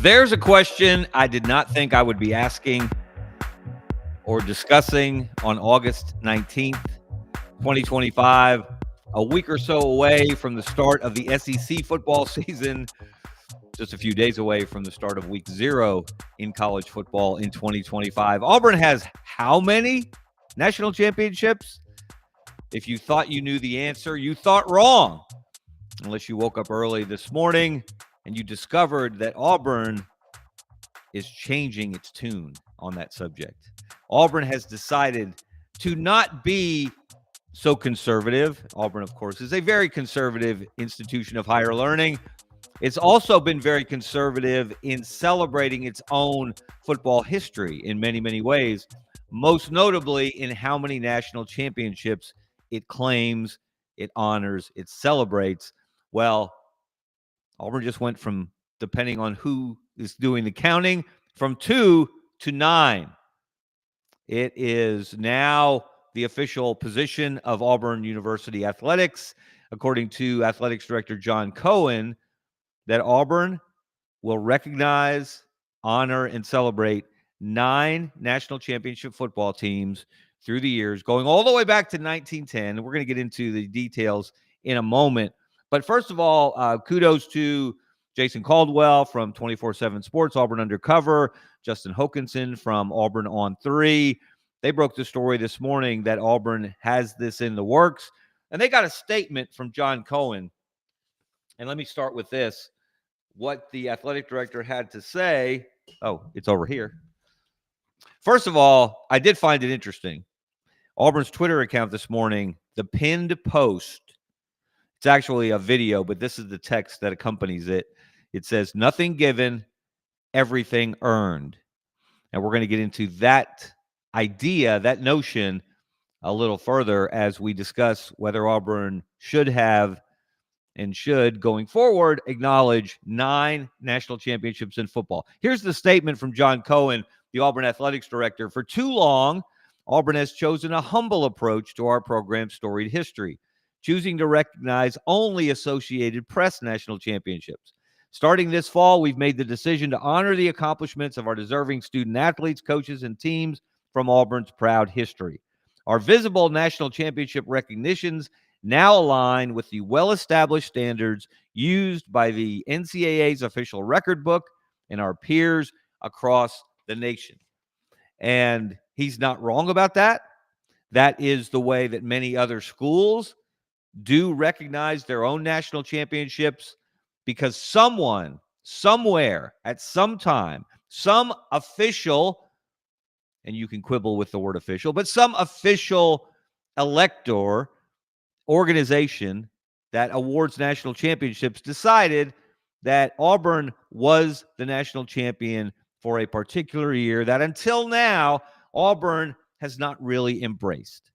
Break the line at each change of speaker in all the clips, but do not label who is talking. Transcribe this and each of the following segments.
There's a question I did not think I would be asking or discussing on August 19th, 2025, a week or so away from the start of the SEC football season, just a few days away from the start of week 0 in college football in 2025. Auburn has how many national championships? If you thought you knew the answer, you thought wrong. Unless you woke up early this morning and you discovered that Auburn is changing its tune on that subject. Auburn has decided to not be so conservative. Auburn, of course, is a very conservative institution of higher learning. It's also been very conservative in celebrating its own football history in many, many ways, most notably in how many national championships it claims, it honors, it celebrates. Well, Auburn just went from, depending on who is doing the counting, from 2 to 9. It is now the official position of Auburn University Athletics, according to Athletics Director John Cohen, that Auburn will recognize, honor, and celebrate 9 national championship football teams through the years, going all the way back to 1910. We're going to get into the details in a moment. But first of all, kudos to Jason Caldwell from 24/7 Sports, Auburn Undercover, Justin Hokanson from Auburn on 3. They broke the story this morning that Auburn has this in the works, and they got a statement from John Cohen. And let me start with this. What the athletic director had to say. Oh, it's over here. First of all, I did find it interesting. Auburn's Twitter account this morning, the pinned post, it's actually a video, but this is the text that accompanies it. It says, "Nothing given, everything earned." And we're going to get into that idea, that notion, a little further as we discuss whether Auburn should have and should, going forward, acknowledge 9 national championships in football. Here's the statement from John Cohen, the Auburn Athletics Director. "For too long, Auburn has chosen a humble approach to our program's storied history, choosing to recognize only Associated Press national championships. Starting this fall, we've made the decision to honor the accomplishments of our deserving student athletes, coaches, and teams from Auburn's proud history. Our visible national championship recognitions now align with the well-established standards used by the NCAA's official record book and our peers across the nation." And he's not wrong about that. That is the way that many other schools do recognize their own national championships, because someone, somewhere, at some time, some official, and you can quibble with the word official, but some official elector organization that awards national championships decided that Auburn was the national champion for a particular year that until now Auburn has not really embraced.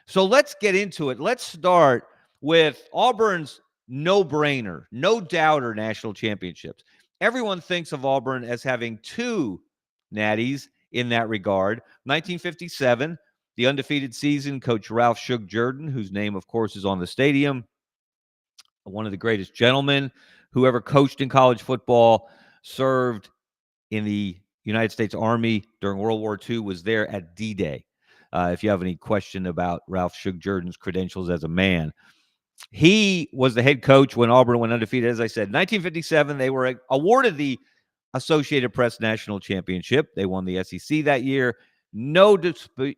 So let's get into it. Let's start with Auburn's no-brainer, no-doubter national championships. Everyone thinks of Auburn as having 2 natties in that regard. 1957, the undefeated season, Coach Ralph Shug Jordan, whose name, of course, is on the stadium, one of the greatest gentlemen who ever coached in college football, served in the United States Army during World War II, was there at D-Day. If you have any question about Ralph Shug Jordan's credentials as a man. He was the head coach when Auburn went undefeated. As I said, 1957, they were awarded the Associated Press National Championship. They won the SEC that year. No dispute,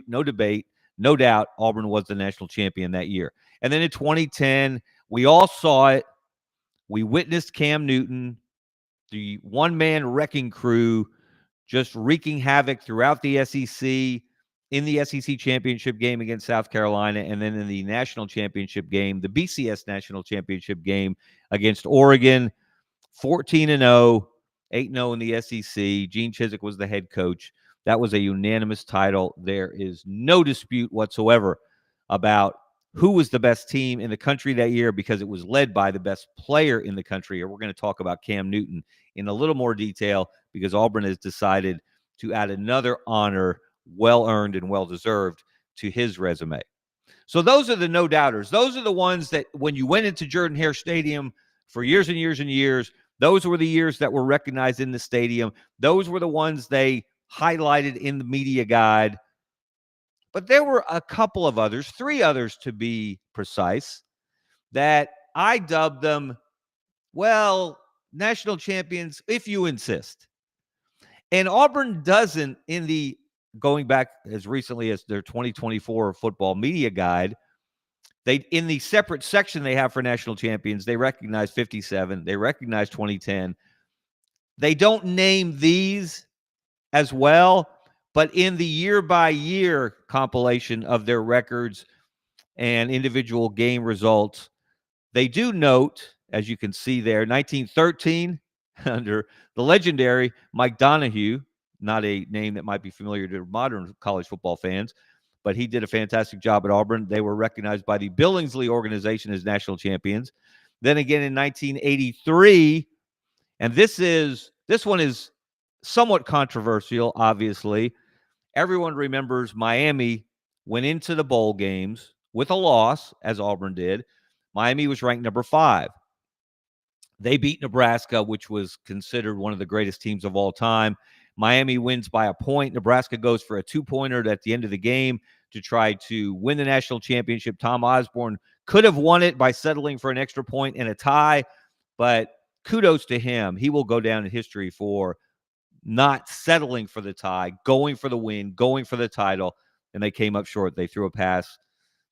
no debate, no doubt Auburn was the national champion that year. And then in 2010, we all saw it. We witnessed Cam Newton, the one-man wrecking crew, just wreaking havoc throughout the SEC, in the SEC championship game against South Carolina, and then in the national championship game, the BCS national championship game against Oregon, 14-0, 8-0 in the SEC. Gene Chizik was the head coach. That was a unanimous title. There is no dispute whatsoever about who was the best team in the country that year, because it was led by the best player in the country. And we're going to talk about Cam Newton in a little more detail, because Auburn has decided to add another honor, well-earned and well-deserved, to his resume. So those are the no-doubters. Those are the ones that when you went into Jordan-Hare Stadium for years and years and years, Those were the years that were recognized in the stadium. Those were the ones they highlighted in the media guide. But there were a couple of others, 3 others to be precise, that I dubbed them, well, national champions, if you insist. And Auburn doesn't, in the going back as recently as their 2024 football media guide, they, in the separate section they have for national champions, they recognize 57, they recognize 2010. They don't name these as well, but in the year-by-year compilation of their records and individual game results, they do note, as you can see there, 1913 under the legendary Mike Donahue, not a name that might be familiar to modern college football fans, but he did a fantastic job at Auburn. They were recognized by the Billingsley organization as national champions. Then again in 1983, and this one is somewhat controversial, obviously. Everyone remembers Miami went into the bowl games with a loss, as Auburn did. Miami was ranked number 5. They beat Nebraska, which was considered one of the greatest teams of all time. Miami wins by a point. Nebraska goes for a 2-pointer at the end of the game to try to win the national championship. Tom Osborne could have won it by settling for an extra point and a tie, but kudos to him. He will go down in history for not settling for the tie, going for the win, going for the title, and they came up short. They threw a pass,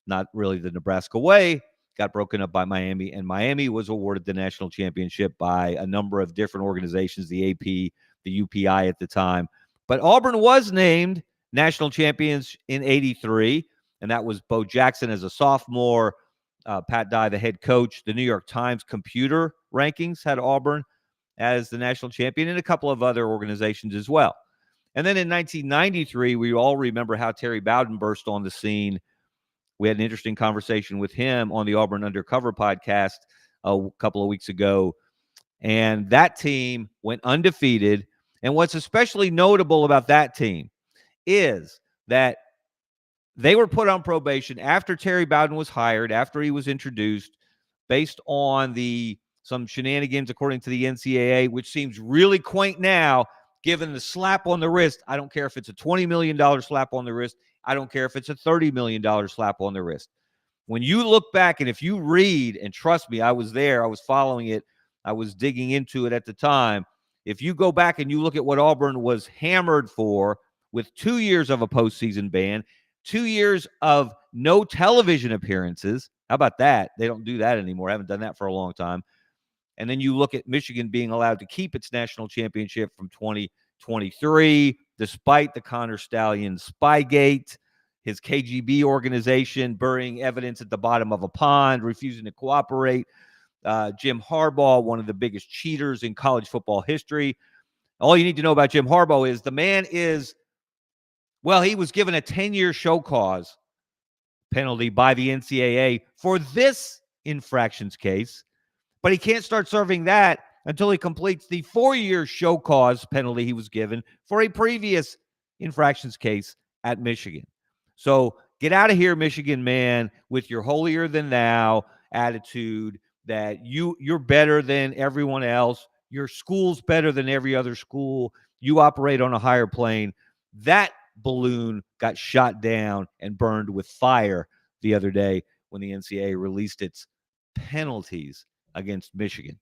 not really the Nebraska way, got broken up by Miami, and Miami was awarded the national championship by a number of different organizations, the AP, the UPI at the time. But Auburn was named national champions in 83, and that was Bo Jackson as a sophomore, Pat Dye, the head coach. The New York Times computer rankings had Auburn as the national champion, and a couple of other organizations as well. And then in 1993, we all remember how Terry Bowden burst on the scene. We had an interesting conversation with him on the Auburn Undercover podcast a couple of weeks ago, and that team went undefeated. And what's especially notable about that team is that they were put on probation after Terry Bowden was hired, after he was introduced, based on some shenanigans, according to the NCAA, which seems really quaint now, given the slap on the wrist. I don't care if it's a $20 million slap on the wrist. I don't care if it's a $30 million slap on the wrist. When you look back, and if you read, and trust me, I was there, I was following it, I was digging into it at the time. If you go back and you look at what Auburn was hammered for, with 2 years of a postseason ban, 2 years of no television appearances. How about that? They don't do that anymore. I haven't done that for a long time. And then you look at Michigan being allowed to keep its national championship from 2023, despite the Connor Stallion Spygate, his KGB organization burying evidence at the bottom of a pond, refusing to cooperate. Jim Harbaugh, one of the biggest cheaters in college football history. All you need to know about Jim Harbaugh is the man is, well, he was given a 10-year show cause penalty by the NCAA for this infractions case, but he can't start serving that until he completes the 4-year show cause penalty he was given for a previous infractions case at Michigan. So get out of here, Michigan man, with your holier-than-thou attitude that you're better than everyone else. Your school's better than every other school. You operate on a higher plane. That balloon got shot down and burned with fire the other day when the NCAA released its penalties against Michigan.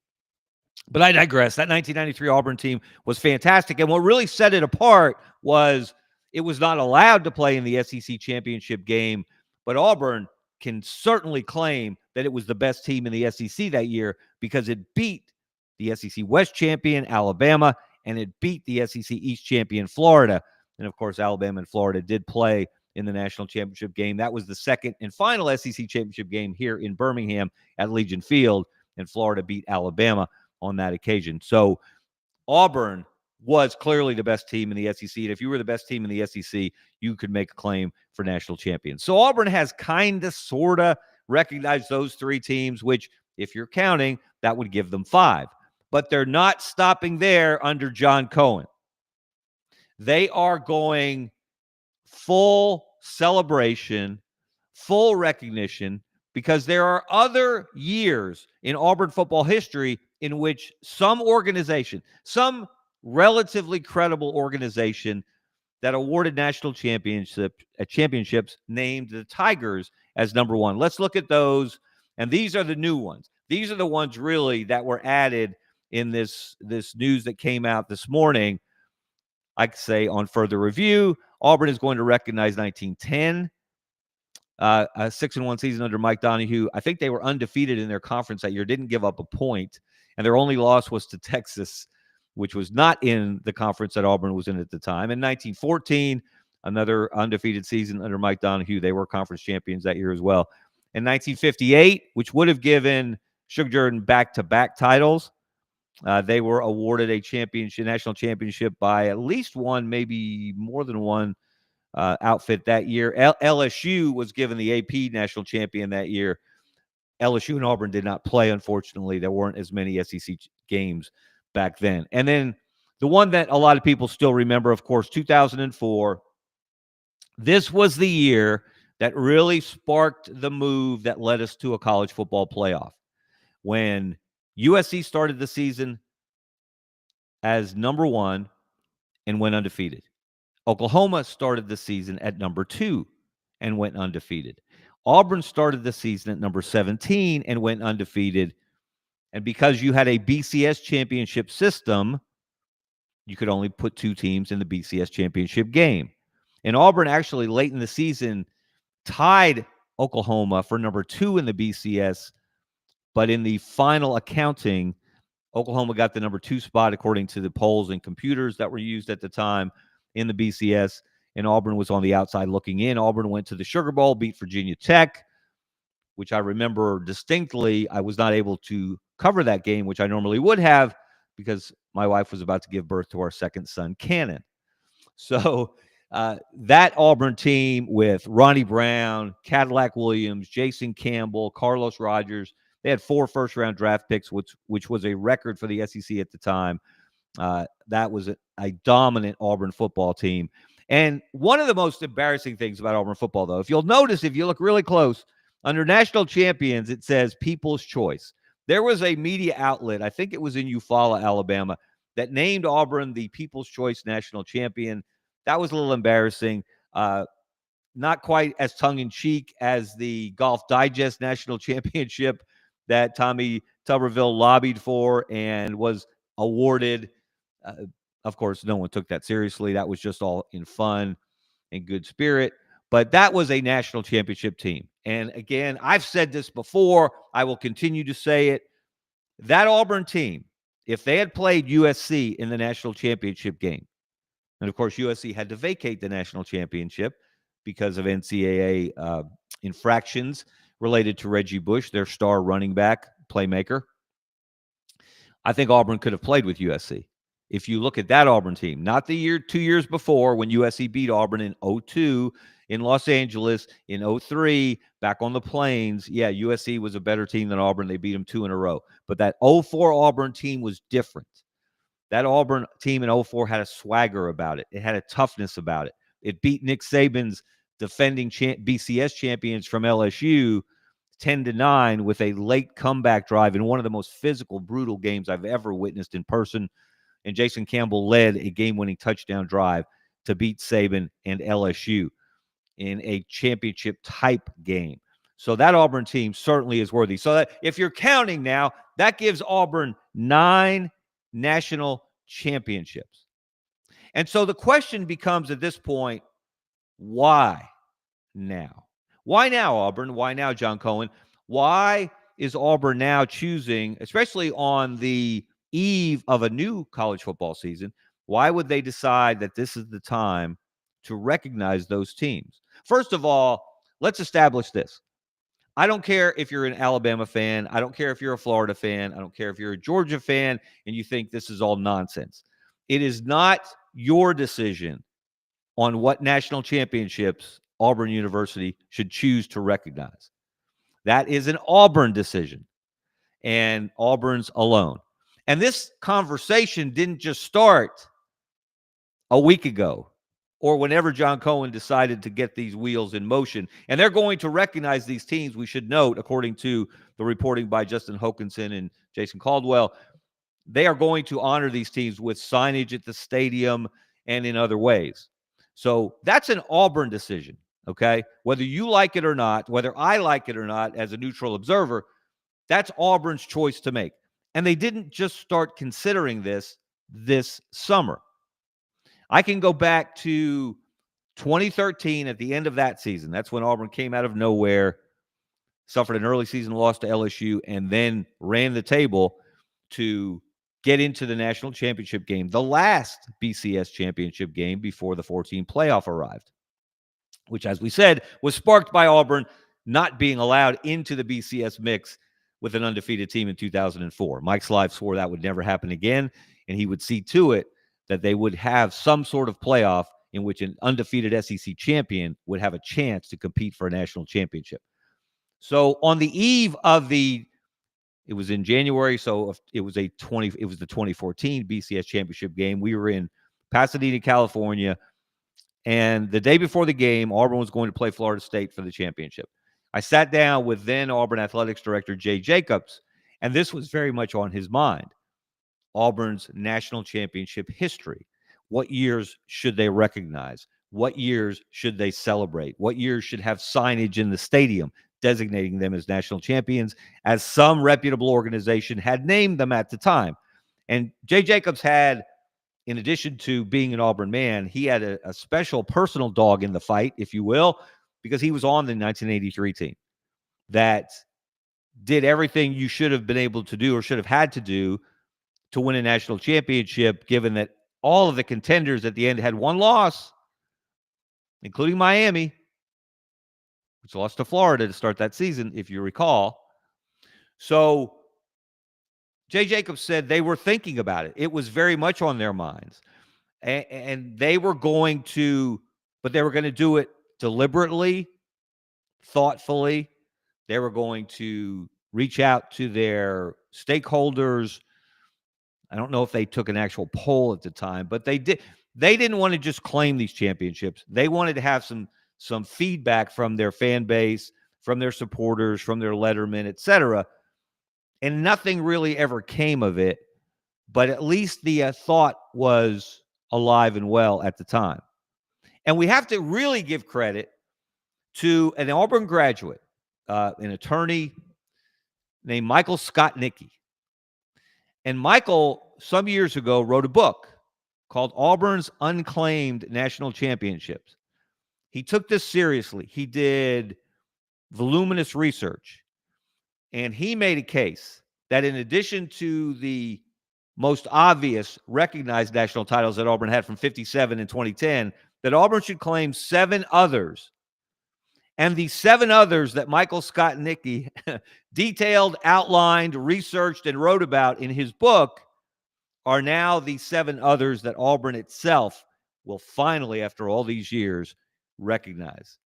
But I digress. That 1993 Auburn team was fantastic. And what really set it apart was it was not allowed to play in the SEC championship game, but Auburn can certainly claim that it was the best team in the SEC that year because it beat the SEC West champion, Alabama, and it beat the SEC East champion, Florida. And, of course, Alabama and Florida did play in the national championship game. That was the second and final SEC championship game here in Birmingham at Legion Field, and Florida beat Alabama on that occasion. So Auburn was clearly the best team in the SEC. And if you were the best team in the SEC, you could make a claim for national champions. So Auburn has kind of, sort of recognized those 3 teams, which, if you're counting, that would give them 5. But they're not stopping there under John Cohen. They are going full celebration, full recognition, because there are other years in Auburn football history in which some organization, some relatively credible organization that awarded national championships named the Tigers as number one. Let's look at those. And these are the new ones. These are the ones really that were added in this news that came out this morning. I could say on further review, Auburn is going to recognize 1910, a 6-1 season under Mike Donahue. I think they were undefeated in their conference that year, didn't give up a point, and their only loss was to Texas, which was not in the conference that Auburn was in at the time. In 1914, another undefeated season under Mike Donahue. They were conference champions that year as well. In 1958, which would have given Sugar Jordan back-to-back titles, they were awarded a national championship by at least one, maybe more than one outfit that year. LSU was given the AP national champion that year. LSU and Auburn did not play, unfortunately. There weren't as many SEC games back then. And then the one that a lot of people still remember, of course, 2004. This was the year that really sparked the move that led us to a college football playoff. When USC started the season as number one and went undefeated. Oklahoma started the season at number 2 and went undefeated. Auburn started the season at number 17 and went undefeated. And because you had a BCS championship system, you could only put 2 teams in the BCS championship game. And Auburn actually late in the season tied Oklahoma for number 2 in the BCS. But in the final accounting, Oklahoma got the number 2 spot according to the polls and computers that were used at the time in the BCS, and Auburn was on the outside looking in. Auburn went to the Sugar Bowl, beat Virginia Tech, which I remember distinctly. I was not able to cover that game, which I normally would have, because my wife was about to give birth to our second son, Cannon. So that Auburn team with Ronnie Brown, Cadillac Williams, Jason Campbell, Carlos Rogers, they had 4 first-round draft picks, which was a record for the SEC at the time. That was a dominant Auburn football team. And one of the most embarrassing things about Auburn football, though, if you'll notice, if you look really close, under national champions, it says People's Choice. There was a media outlet, I think it was in Eufaula, Alabama, that named Auburn the People's Choice national champion. That was a little embarrassing. Not quite as tongue-in-cheek as the Golf Digest national championship that Tommy Tuberville lobbied for and was awarded. Of course, no one took that seriously. That was just all in fun and good spirit. But that was a national championship team. And again, I've said this before. I will continue to say it. That Auburn team, if they had played USC in the national championship game, and of course USC had to vacate the national championship because of NCAA infractions related to Reggie Bush, their star running back, playmaker. I think Auburn could have played with USC. If you look at that Auburn team, not the 2 years before when USC beat Auburn in 2002 in Los Angeles, in 2003 back on the Plains. Yeah, USC was a better team than Auburn. They beat them 2 in a row. But that 2004 Auburn team was different. That Auburn team in 2004 had a swagger about it. It had a toughness about it. It beat Nick Saban's defending BCS champions from LSU 10-9 with a late comeback drive in one of the most physical, brutal games I've ever witnessed in person. And Jason Campbell led a game-winning touchdown drive to beat Saban and LSU in a championship-type game. So that Auburn team certainly is worthy. So that if you're counting now, that gives Auburn 9 national championships. And so the question becomes at this point, why now? Why now, Auburn? Why now, John Cohen? Why is Auburn now choosing, especially on the eve of a new college football season, why would they decide that this is the time to recognize those teams? First of all, let's establish this. I don't care if you're an Alabama fan. I don't care if you're a Florida fan. I don't care if you're a Georgia fan and you think this is all nonsense. It is not your decision on what national championships Auburn University should choose to recognize. That is an Auburn decision, and Auburn's alone. And this conversation didn't just start a week ago or whenever John Cohen decided to get these wheels in motion. And they're going to recognize these teams, we should note, according to the reporting by Justin Hokanson and Jason Caldwell, they are going to honor these teams with signage at the stadium and in other ways. So that's an Auburn decision, okay? Whether you like it or not, whether I like it or not as a neutral observer, that's Auburn's choice to make. And they didn't just start considering this summer. I can go back to 2013 at the end of that season. That's when Auburn came out of nowhere, suffered an early season loss to LSU, and then ran the table to get into the national championship game, the last BCS championship game before the 14 playoff arrived, which, as we said, was sparked by Auburn not being allowed into the BCS mix with an undefeated team in 2004. Mike Slive swore that would never happen again, and he would see to it that they would have some sort of playoff in which an undefeated SEC champion would have a chance to compete for a national championship. So on the eve of it was in January, so it was the 2014 BCS championship game. We were in Pasadena, California, and the day before the game, Auburn was going to play Florida State for the championship. I sat down with then Auburn Athletics Director Jay Jacobs, and this was very much on his mind. Auburn's national championship history. What years should they recognize? What years should they celebrate? What years should have signage in the stadium designating them as national champions, as some reputable organization had named them at the time? And Jay Jacobs had, in addition to being an Auburn man, he had a special personal dog in the fight, if you will, because he was on the 1983 team that did everything you should have been able to do or should have had to do to win a national championship, given that all of the contenders at the end had one loss, including Miami, which lost to Florida to start that season, if you recall. So Jay Jacobs said they were thinking about it. It was very much on their minds. And they were going to, but they were going to do it deliberately, thoughtfully. They were going to reach out to their stakeholders. I don't know if they took an actual poll at the time, but they did. They didn't want to just claim these championships. They wanted to have some feedback from their fan base, from their supporters, from their lettermen, etc. And nothing really ever came of it, but at least the thought was alive and well at the time. And we have to really give credit to an Auburn graduate, an attorney named Michael Skotnicki. And Michael, some years ago, wrote a book called Auburn's Unclaimed National Championships. He took this seriously. He did voluminous research. And he made a case that in addition to the most obvious recognized national titles that Auburn had from 57 and 2010, that Auburn should claim 7 others. And the 7 others that Michael Skotnicki detailed, outlined, researched, and wrote about in his book are now the 7 others that Auburn itself will finally, after all these years, recognize.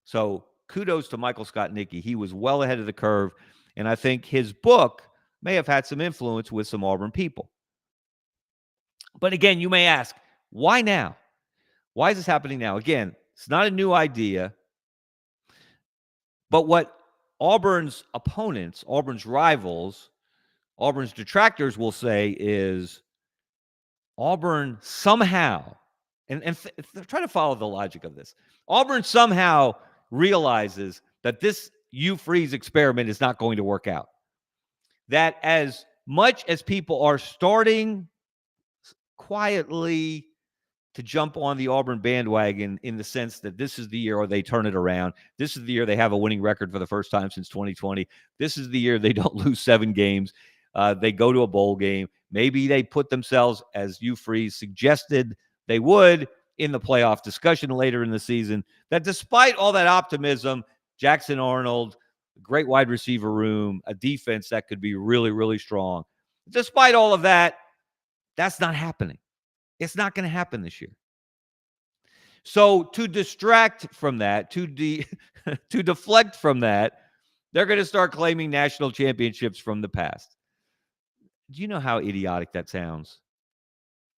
So kudos to Michael Skotnicki. He was well ahead of the curve, and I think his book may have had some influence with some Auburn people. But again, you may ask, why now? Why is this happening now? Again, it's not a new idea. But what Auburn's opponents, Auburn's rivals, Auburn's detractors will say is Auburn somehow, and try to follow the logic of this, Auburn somehow realizes that this Hugh Freeze experiment is not going to work out. That as much as people are starting quietly to jump on the Auburn bandwagon in the sense that this is the year or they turn it around. This is the year they have a winning record for the first time since 2020. This is the year they don't lose 7 games. They go to a bowl game. Maybe they put themselves, as Hugh Freeze suggested they would, in the playoff discussion later in the season. That despite all that optimism, Jackson Arnold, a great wide receiver room, a defense that could be really, really strong. Despite all of that, that's not happening. It's not going to happen this year. So to distract from that, to deflect from that, they're going to start claiming national championships from the past. Do you know how idiotic that sounds?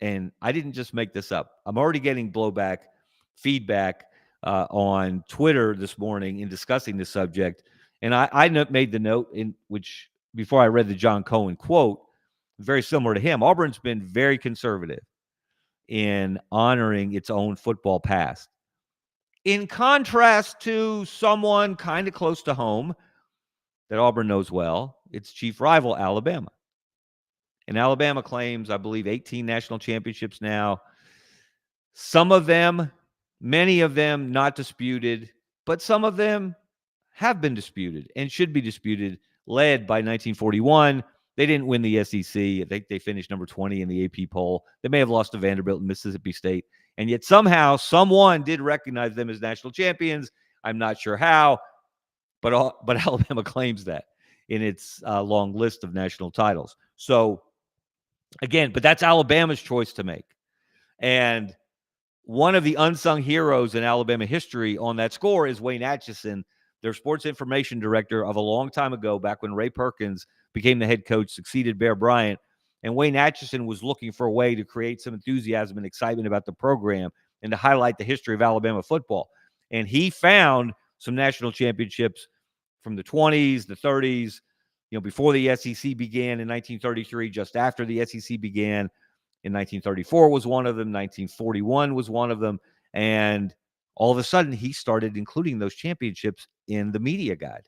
And I didn't just make this up. I'm already getting blowback, feedback on Twitter this morning in discussing this subject. And I made the note in which, before I read the John Cohen quote, very similar to him. Auburn's been very conservative in honoring its own football past. In contrast to someone kind of close to home that Auburn knows well, its chief rival, Alabama. And Alabama claims, I believe, 18 national championships now. Some of them, many of them not disputed, but some of them have been disputed and should be disputed, led by 1941. They didn't win the SEC. I think they finished number 20 in the AP poll. They may have lost to Vanderbilt and Mississippi State. And yet somehow someone did recognize them as national champions. I'm not sure how, but Alabama claims that in its long list of national titles. So, again, but that's Alabama's choice to make. And one of the unsung heroes in Alabama history on that score is Wayne Atchison, their sports information director of a long time ago, back when Ray Perkins became the head coach, succeeded Bear Bryant. And Wayne Atchison was looking for a way to create some enthusiasm and excitement about the program and to highlight the history of Alabama football. And he found some national championships from the 20s, the 30s, before the SEC began in 1933, just after the SEC began. In 1934 was one of them. 1941 was one of them. And all of a sudden, he started including those championships in the media guide.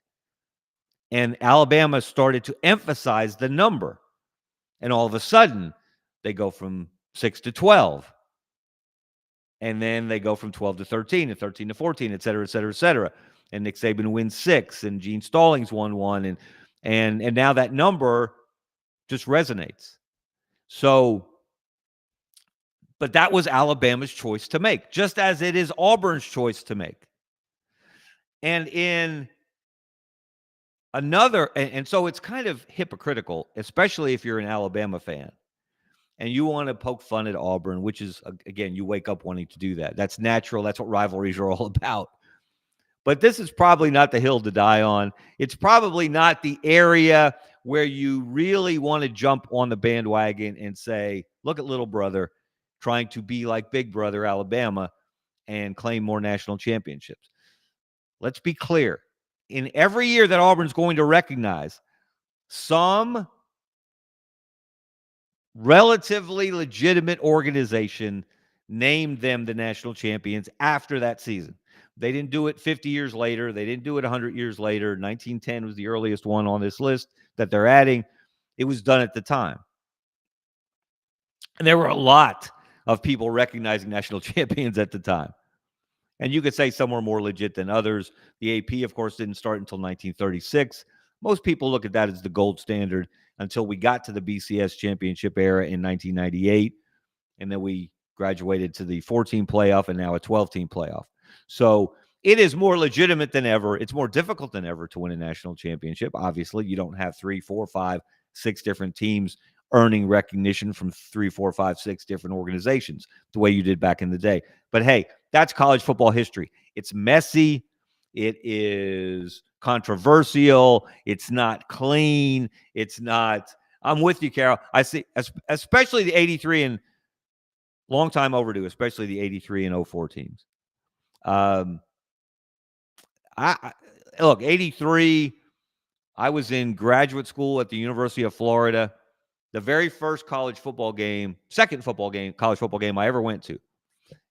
And Alabama started to emphasize the number. And all of a sudden, they go from 6 to 12. And then they go from 12 to 13 and 13 to 14, et cetera, et cetera, et cetera. And Nick Saban wins 6, and Gene Stallings won 1. And now that number just resonates. So, but that was Alabama's choice to make, just as it is Auburn's choice to make. And in another, and so it's kind of hypocritical, especially if you're an Alabama fan and you want to poke fun at Auburn, which is, again, you wake up wanting to do that. That's natural. That's what rivalries are all about. But this is probably not the hill to die on. It's probably not the area where you really want to jump on the bandwagon and say, look at little brother trying to be like big brother Alabama and claim more national championships. Let's be clear. In every year that Auburn's going to recognize, some relatively legitimate organization named them the national champions after that season. They didn't do it 50 years later. They didn't do it 100 years later. 1910 was the earliest one on this list that they're adding. It was done at the time. And there were a lot of people recognizing national champions at the time. And you could say some were more legit than others. The AP, of course, didn't start until 1936. Most people look at that as the gold standard until we got to the BCS championship era in 1998. And then we graduated to the 14 playoff and now a 12-team playoff. So it is more legitimate than ever. It's more difficult than ever to win a national championship. Obviously, you don't have 3, 4, 5, 6 different teams earning recognition from 3, 4, 5, 6 different organizations the way you did back in the day. But hey, that's college football history. It's messy. It is controversial. It's not clean. It's not. I'm with you, Carol. I see, especially the 83 and long time overdue, especially the 83 and 04 teams. Look, 83, I was in graduate school at the University of Florida. The very first college football game, college football game I ever went to.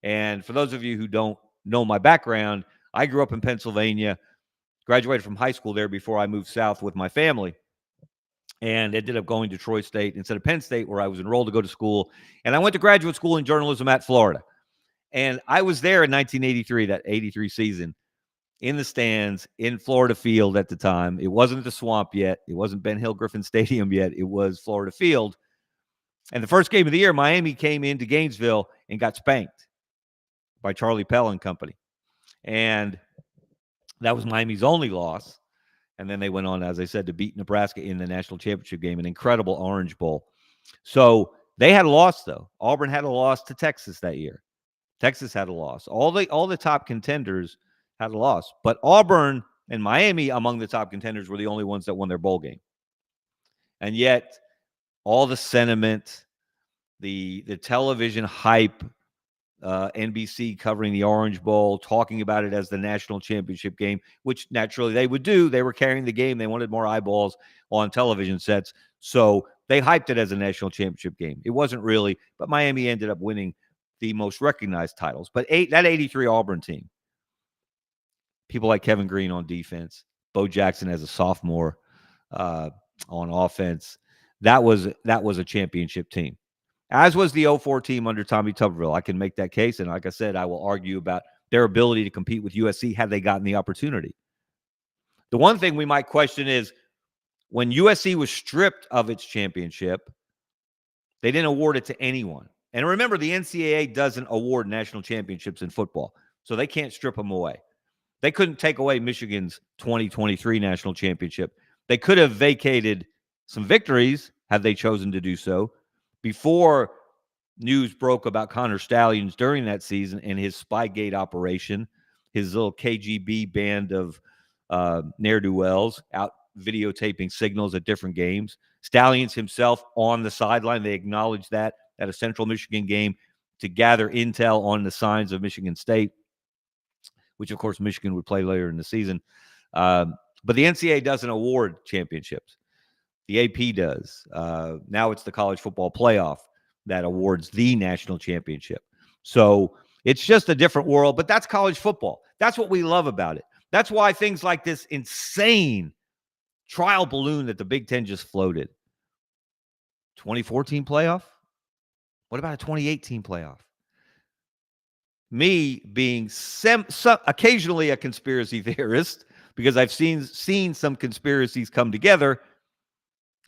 And for those of you who don't know my background, I grew up in Pennsylvania, graduated from high school there before I moved south with my family, and ended up going to Troy State instead of Penn State, where I was enrolled to go to school. And I went to graduate school in journalism at Florida. And I was there in 1983, that 83 season, in the stands in Florida Field at the time. It wasn't the Swamp yet. It wasn't Ben Hill Griffin Stadium yet. It was Florida Field. And the first game of the year, Miami came into Gainesville and got spanked by Charlie Pell and company. And that was Miami's only loss. And then they went on, as I said, to beat Nebraska in the national championship game, an incredible Orange Bowl. So they had a loss, though. Auburn had a loss to Texas that year. Texas had a loss. All the top contenders had a loss. But Auburn and Miami, among the top contenders, were the only ones that won their bowl game. And yet, all the sentiment, the television hype, NBC covering the Orange Bowl, talking about it as the national championship game, which naturally they would do. They were carrying the game. They wanted more eyeballs on television sets. So They hyped it as a national championship game. It wasn't really, but Miami ended up winning the most recognized titles. But that 83 Auburn team, people like Kevin Green on defense, Bo Jackson as a sophomore on offense, that was a championship team. As was the 04 team under Tommy Tuberville. I can make that case. And like I said, I will argue about their ability to compete with USC had they gotten the opportunity. The one thing we might question is when USC was stripped of its championship, they didn't award it to anyone. And remember, the NCAA doesn't award national championships in football, so they can't strip them away. They couldn't take away Michigan's 2023 national championship. They could have vacated some victories had they chosen to do so before news broke about Connor Stallions during that season and his Spygate operation, his little KGB band of ne'er-do-wells out videotaping signals at different games. Stallions himself on the sideline. They acknowledged that at a Central Michigan game to gather intel on the signs of Michigan State, which, of course, Michigan would play later in the season. But the NCAA doesn't award championships. The AP does. Now it's the college football playoff that awards the national championship. So it's just a different world, but that's college football. That's what we love about it. That's why things like this insane trial balloon that the Big Ten just floated. 2014 playoff? What about a 2018 playoff? Me being occasionally a conspiracy theorist, because I've seen some conspiracies come together,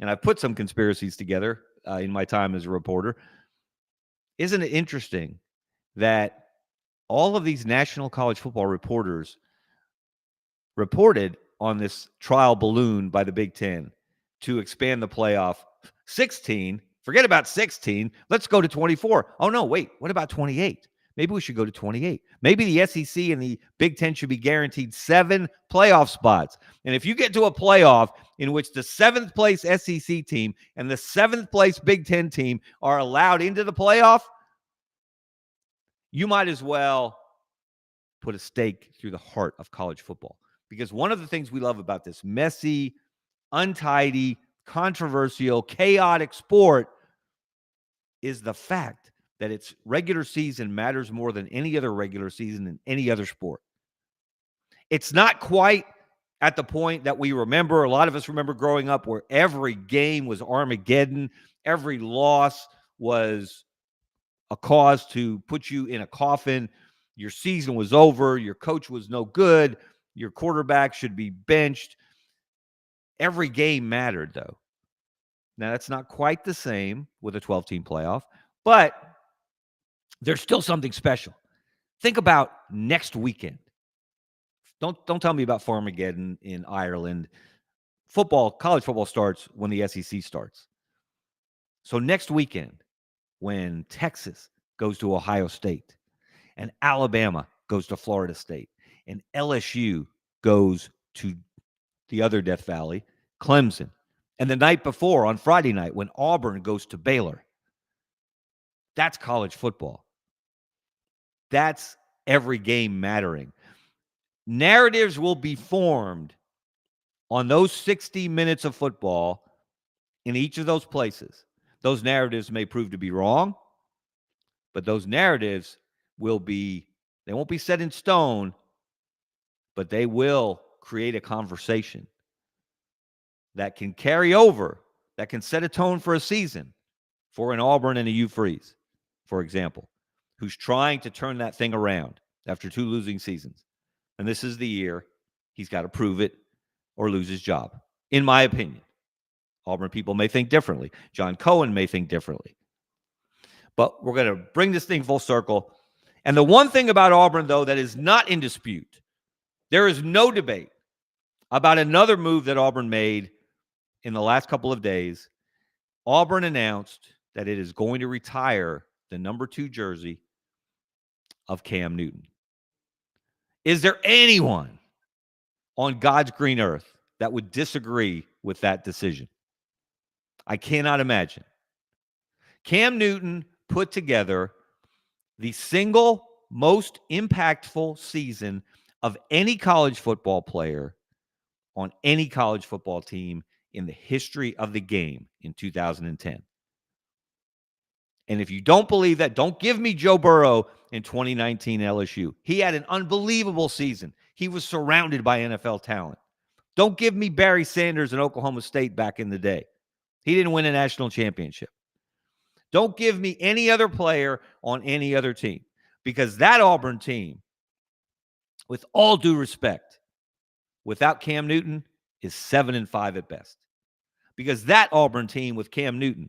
and I've put some conspiracies together in my time as a reporter. Isn't it interesting that all of these national college football reporters reported on this trial balloon by the Big Ten to expand the playoff 16? Forget about 16. Let's go to 24. Oh, no, wait. What about 28? Maybe we should go to 28. Maybe the SEC and the Big Ten should be guaranteed 7 playoff spots. And if you get to a playoff in which the 7th place SEC team and the 7th place Big Ten team are allowed into the playoff, you might as well put a stake through the heart of college football. Because one of the things we love about this messy, untidy, controversial, chaotic sport is the fact that its regular season matters more than any other regular season in any other sport. It's not quite at the point that we remember, a lot of us remember growing up, where every game was Armageddon, every loss was a cause to put you in a coffin, your season was over, your coach was no good, your quarterback should be benched. Every game mattered, though. Now, that's not quite the same with a 12-team playoff, but there's still something special. Think about next weekend. Don't tell me about Farmageddon in Ireland. College football starts when the SEC starts. So next weekend, when Texas goes to Ohio State and Alabama goes to Florida State and LSU goes to the other Death Valley, Clemson, and the night before on Friday night when Auburn goes to Baylor, that's college football. That's every game mattering. Narratives will be formed on those 60 minutes of football in each of those places. Those narratives may prove to be wrong, but those narratives they won't be set in stone, but they will create a conversation that can carry over, that can set a tone for a season for an Auburn and a Hugh Freeze, for example, who's trying to turn that thing around after 2 losing seasons. And this is the year he's got to prove it or lose his job, in my opinion. Auburn people may think differently. John Cohen may think differently. But we're going to bring this thing full circle. And the one thing about Auburn, though, that is not in dispute, there is no debate about another move that Auburn made in the last couple of days. Auburn announced that it is going to retire the number 2 jersey of Cam Newton. Is there anyone on God's green earth that would disagree with that decision? I cannot imagine. Cam Newton put together the single most impactful season of any college football player on any college football team in the history of the game in 2010. And if you don't believe that, don't give me Joe Burrow in 2019 LSU. He had an unbelievable season. He was surrounded by NFL talent. Don't give me Barry Sanders in Oklahoma State back in the day. He didn't win a national championship. Don't give me any other player on any other team, because that Auburn team, with all due respect, without Cam Newton, is 7-5 at best. Because that Auburn team with Cam Newton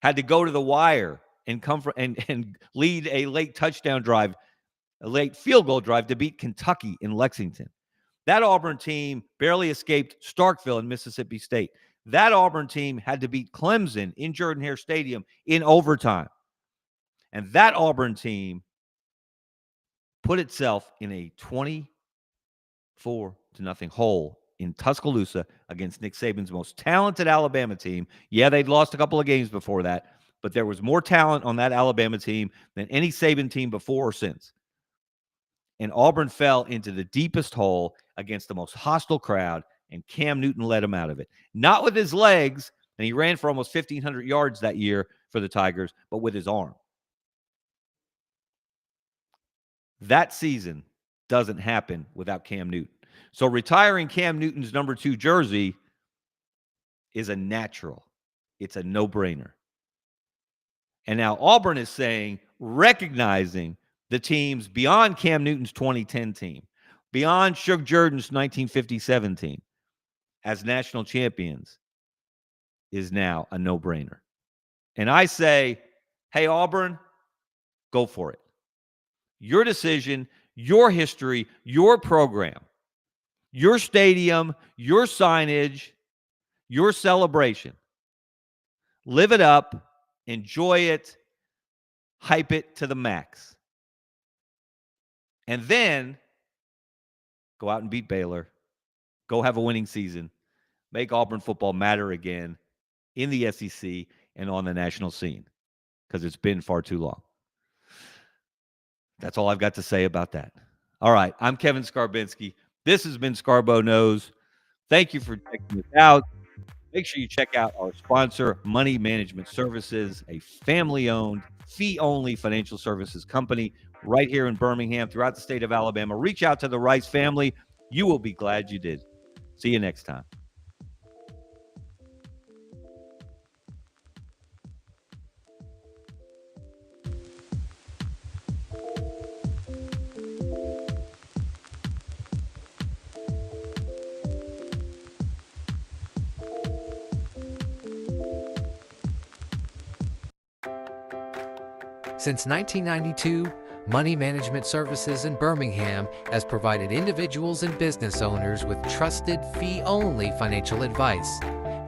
had to go to the wire and come from and lead a late touchdown drive, a late field goal drive to beat Kentucky in Lexington. That Auburn team barely escaped Starkville in Mississippi State. That Auburn team had to beat Clemson in Jordan-Hare Stadium in overtime. And that Auburn team put itself in a 24-0 hole in Tuscaloosa against Nick Saban's most talented Alabama team. Yeah, they'd lost a couple of games before that, but there was more talent on that Alabama team than any Saban team before or since. And Auburn fell into the deepest hole against the most hostile crowd, and Cam Newton led him out of it. Not with his legs, and he ran for almost 1,500 yards that year for the Tigers, but with his arm. That season doesn't happen without Cam Newton. So retiring Cam Newton's number 2 jersey is a natural. It's a no-brainer. And now Auburn is saying, recognizing the teams beyond Cam Newton's 2010 team, beyond Shug Jordan's 1957 team, as national champions, is now a no-brainer. And I say, hey, Auburn, go for it. Your decision, your history, your program, your stadium, your signage, your celebration. Live it up, enjoy it, hype it to the max. And then go out and beat Baylor. Go have a winning season. Make Auburn football matter again in the SEC and on the national scene, because it's been far too long. That's all I've got to say about that. All right, I'm Kevin Scarbinsky. This has been Scarbo Knows. Thank you for checking this out. Make sure you check out our sponsor, Money Management Services, a family-owned, fee-only financial services company right here in Birmingham, throughout the state of Alabama. Reach out to the Rice family. You will be glad you did. See you next time.
Since 1992, Money Management Services in Birmingham has provided individuals and business owners with trusted, fee-only financial advice.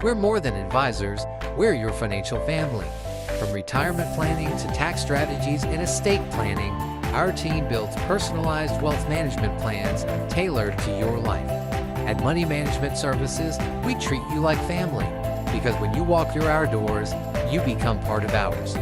We're more than advisors, we're your financial family. From retirement planning to tax strategies and estate planning, our team builds personalized wealth management plans tailored to your life. At Money Management Services, we treat you like family, because when you walk through our doors, you become part of ours.